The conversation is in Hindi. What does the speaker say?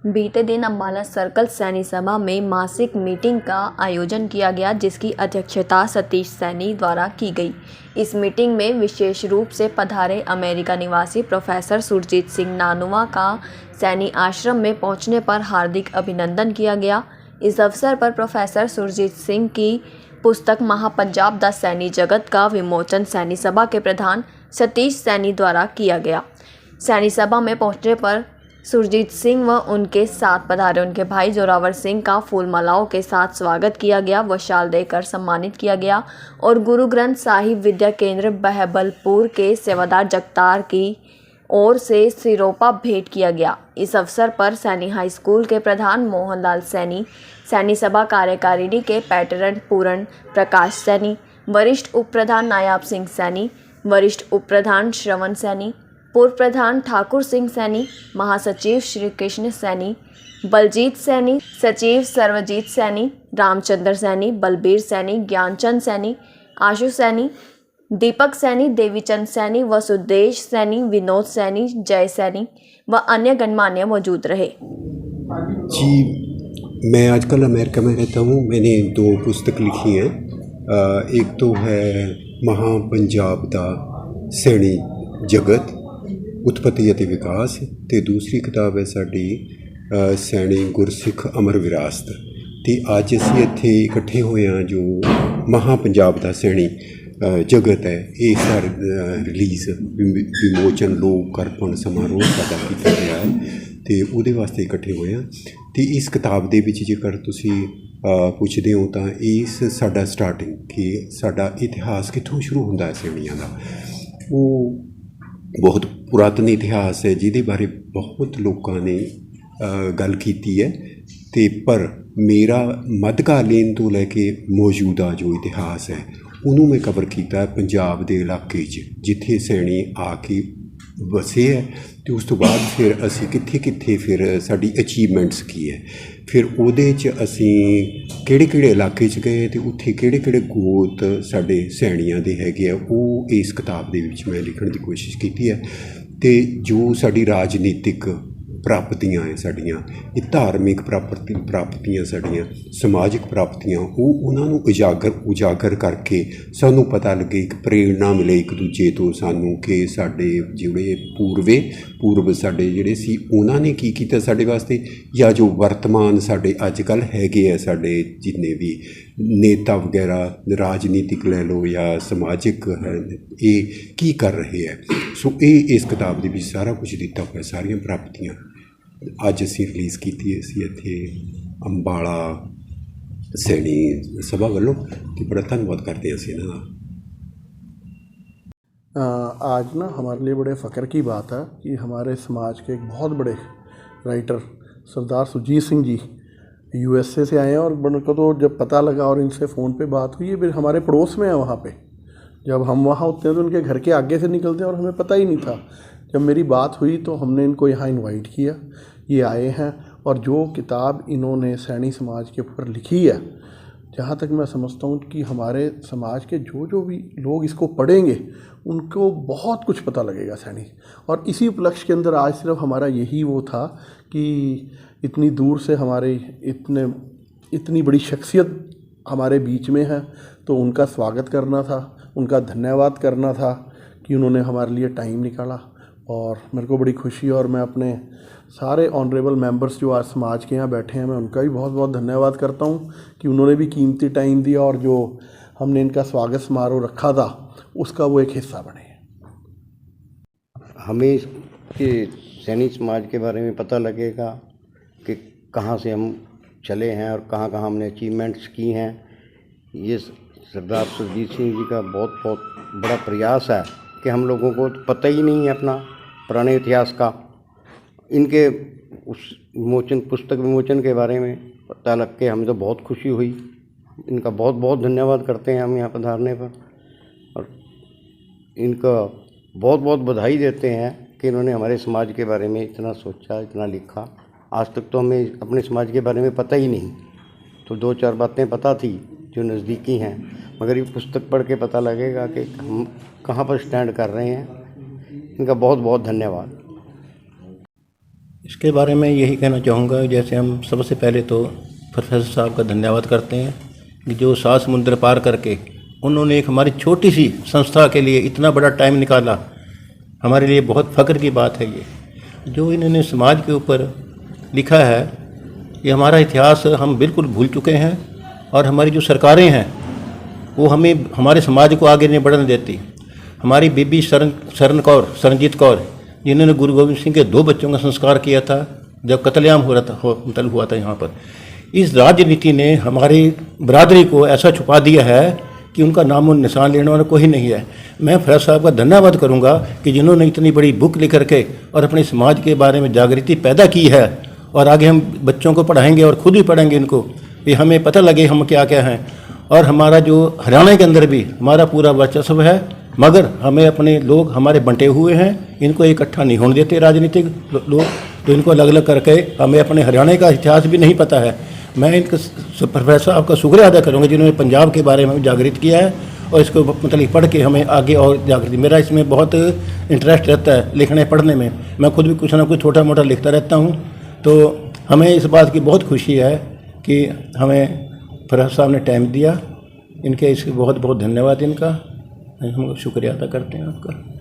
बीते दिन अम्बाला सर्कल सैनी सभा में मासिक मीटिंग का आयोजन किया गया, जिसकी अध्यक्षता सतीश सैनी द्वारा की गई। इस मीटिंग में विशेष रूप से पधारे अमेरिका निवासी प्रोफेसर सुरजीत सिंह नानुआ का सैनी आश्रम में पहुंचने पर हार्दिक अभिनंदन किया गया। इस अवसर पर प्रोफेसर सुरजीत सिंह की पुस्तक महापंजाब द सैनी जगत का विमोचन सैनी सभा के प्रधान सतीश सैनी द्वारा किया गया। सैनी सभा में पहुंचने पर सुरजीत सिंह व उनके साथ पधारे उनके भाई जोरावर सिंह का फूल मालाओं के साथ स्वागत किया गया व शाल देकर सम्मानित किया गया और गुरु ग्रंथ साहिब विद्या केंद्र बहबलपुर के सेवादार जगतार की ओर से सिरोपा भेंट किया गया। इस अवसर पर सैनी हाई स्कूल के प्रधान मोहनलाल सैनी, सैनी सभा कार्यकारिणी के पैटर्न पूर्ण प्रकाश सैनी, वरिष्ठ उप प्रधान नायाब सिंह सैनी, वरिष्ठ उप प्रधान श्रवण सैनी, पूर्व प्रधान ठाकुर सिंह सैनी, महासचिव श्री कृष्ण सैनी, बलजीत सैनी, सचिव सर्वजीत सैनी, रामचंद्र सैनी, बलबीर सैनी, ज्ञानचंद सैनी, आशु सैनी, दीपक सैनी, देवीचंद सैनी, वसुदेश सैनी, विनोद सैनी, जय सैनी व अन्य गणमान्य मौजूद रहे। जी, मैं आजकल अमेरिका में रहता हूँ। मैंने 2 पुस्तक लिखी हैं। एक तो है महापंजाब दा सैनी जगत उत्पत्ति ਅਤੇ विकास, ਤੇ दूसरी किताब है साड़ी सैनी गुरसिख अमर विरासत। ਤੇ ਅੱਜ ਅਸੀਂ ਇੱਥੇ ਇਕੱਠੇ ਹੋਏ ਹਾਂ जो महापंजाब ਦਾ सैनी जगत है, ये सार रिलीज़ विमोचन लोक अर्पण समारोह साਡਾ ਕੀਤਾ ਗਿਆ है, तो ਉਹਦੇ ਵਾਸਤੇ ਇਕੱਠੇ ਹੋਏ ਹਾਂ। तो इस किताब ਦੇ ਵਿੱਚ ਜੇਕਰ ਤੁਸੀਂ ਪੁੱਛਦੇ ਹੋ ਤਾਂ ਇਸ ਸਾਡਾ ਸਟਾਰਟਿੰਗ ਕਿ ਸਾਡਾ ਇਤਿਹਾਸ ਕਿੱਥੋਂ ਸ਼ੁਰੂ ਹੁੰਦਾ ਹੈ ਸੈਣੀਆਂ ਦਾ, ਉਹ बहुत पुरातन इतिहास है जिहदे बारे बहुत लोगों ने गल कीती है। तो पर मेरा मध्यकालीन तो लैके मौजूदा जो इतिहास है उन्होंने मैं कवर किया पंजाब के इलाके जिथे सैनी आके वसे है। तो उस तो बाद फिर असी कित्थे कित्थे फिर साडी अचीवमेंट्स की है, फिर उहदे च असी किहड़े इलाके च गए तो उत्थे किहड़े गोत साडे सैनियां दे हैगे आ, वो इस किताब दे विच मैं लिखण दी कोशिश कीती है। तो जो साडी राजनीतिक प्राप्तियां है साड़ियाँ, ये धार्मिक प्राप्तियां साड़ियाँ, समाजिक प्राप्तियां, वो उन्होंने उजागर करके सानू पता लगे, एक प्रेरणा मिले एक दूजे तो सानू कि साडे जिहड़े पूर्व साडे जिहड़े सी उन्होंने की कीता साडे वास्ते, या जो वर्तमान साडे अजकल हैगे आ साडे जिन्ने भी नेता वगैरह राजनीतिक लै लो या समाजिक है, ये की कर रहे हैं। सो ये इस किताब के सारा कुछ दिता हुआ, सारिया प्राप्तियां अज असी रिलीज़ की इत्थे अंबाला सैनी सभा वालों, तो बड़ा धन्यवाद करते हैं असीं इन्हां दा। आज ना हमारे लिए बड़े फ़ख्र की बात है कि हमारे समाज के एक बहुत बड़े राइटर सरदार सुरजीत सिंह जी USA से आए हैं, और उनको तो जब पता लगा और इनसे फ़ोन पे बात हुई, फिर हमारे पड़ोस में है वहाँ पे। जब हम वहाँ होते हैं तो उनके घर के आगे से निकलते हैं और हमें पता ही नहीं था। जब मेरी बात हुई तो हमने इनको यहाँ इनवाइट किया, ये आए हैं, और जो किताब इन्होंने सैनी समाज के ऊपर लिखी है, जहाँ तक मैं समझता हूँ कि हमारे समाज के जो भी लोग इसको पढ़ेंगे उनको बहुत कुछ पता लगेगा सैनी। और इसी उपलक्ष्य के अंदर आज सिर्फ हमारा यही वो था कि इतनी दूर से हमारे इतनी बड़ी शख्सियत हमारे बीच में है, तो उनका स्वागत करना था, उनका धन्यवाद करना था कि उन्होंने हमारे लिए टाइम निकाला। और मेरे को बड़ी खुशी, और मैं अपने सारे ऑनरेबल मेंबर्स जो आज समाज के यहाँ बैठे हैं, मैं उनका भी बहुत बहुत धन्यवाद करता हूँ कि उन्होंने भी कीमती टाइम दिया और जो हमने इनका स्वागत समारोह रखा था उसका वो एक हिस्सा बने। हमें के सैनी समाज के बारे में पता लगेगा कि कहाँ से हम चले हैं और कहाँ कहाँ हमने अचीवमेंट्स की हैं। ये सरदार सुरजीत सिंह जी का बहुत बहुत बड़ा प्रयास है कि हम लोगों को पता ही नहीं है अपना पुराने इतिहास का। इनके उस पुस्तक विमोचन के बारे में पता लग के हमें तो बहुत खुशी हुई। इनका बहुत बहुत धन्यवाद करते हैं हम यहाँ पधारने पर, और इनका बहुत बहुत बधाई देते हैं कि इन्होंने हमारे समाज के बारे में इतना सोचा, इतना लिखा। आज तक तो हमें अपने समाज के बारे में पता ही नहीं, तो 2-4 बातें पता थी जो नज़दीकी हैं, मगर ये पुस्तक पढ़ के पता लगेगा कि हम कहाँ पर स्टैंड कर रहे हैं। इनका बहुत बहुत धन्यवाद। इसके बारे में यही कहना चाहूँगा, जैसे हम सबसे पहले तो प्रोफेसर साहब का धन्यवाद करते हैं कि जो 7 समुद्र पार करके उन्होंने एक हमारी छोटी सी संस्था के लिए इतना बड़ा टाइम निकाला, हमारे लिए बहुत फ़ख्र की बात है। ये जो इन्होंने समाज के ऊपर लिखा है, ये हमारा इतिहास हम बिल्कुल भूल चुके हैं और हमारी जो सरकारें हैं वो हमें हमारे समाज को आगे नहीं बढ़ने देती। हमारी बीबी शरणजीत कौर जिन्होंने गुरु गोविंद सिंह के 2 बच्चों का संस्कार किया था जब कत्लेआम हुआ था यहाँ पर, इस राजनीति ने हमारी बरादरी को ऐसा छुपा दिया है कि उनका नाम और निशान लेने वाला कोई नहीं है। मैं फैज साहब का धन्यवाद करूंगा कि जिन्होंने इतनी बड़ी बुक लिख करके और अपने समाज के बारे में जागृति पैदा की है, और आगे हम बच्चों को पढ़ाएंगे और खुद भी पढ़ेंगे इनको, ये हमें पता लगे हम क्या क्या हैं। और हमारा जो हरियाणा के अंदर भी हमारा पूरा वर्चस्व है, मगर हमें अपने लोग हमारे बंटे हुए हैं, इनको इकट्ठा नहीं होने देते राजनीतिक लोग, तो इनको अलग अलग करके हमें अपने हरियाणा का इतिहास भी नहीं पता है। मैं इनका प्रोफेसर साहब का शुक्रिया अदा करूँगा जिन्होंने पंजाब के बारे में जागृत किया है और इसको मतलब पढ़ के हमें आगे और जागृति, मेरा इसमें बहुत इंटरेस्ट रहता है लिखने पढ़ने में, मैं खुद भी कुछ ना कुछ छोटा मोटा लिखता रहता हूँ। तो हमें इस बात की बहुत खुशी है कि हमें प्रोफेसर साहब ने टाइम दिया, इनके इसके बहुत बहुत धन्यवाद इनका, हम शुक्रिया अदा करते हैं आपका।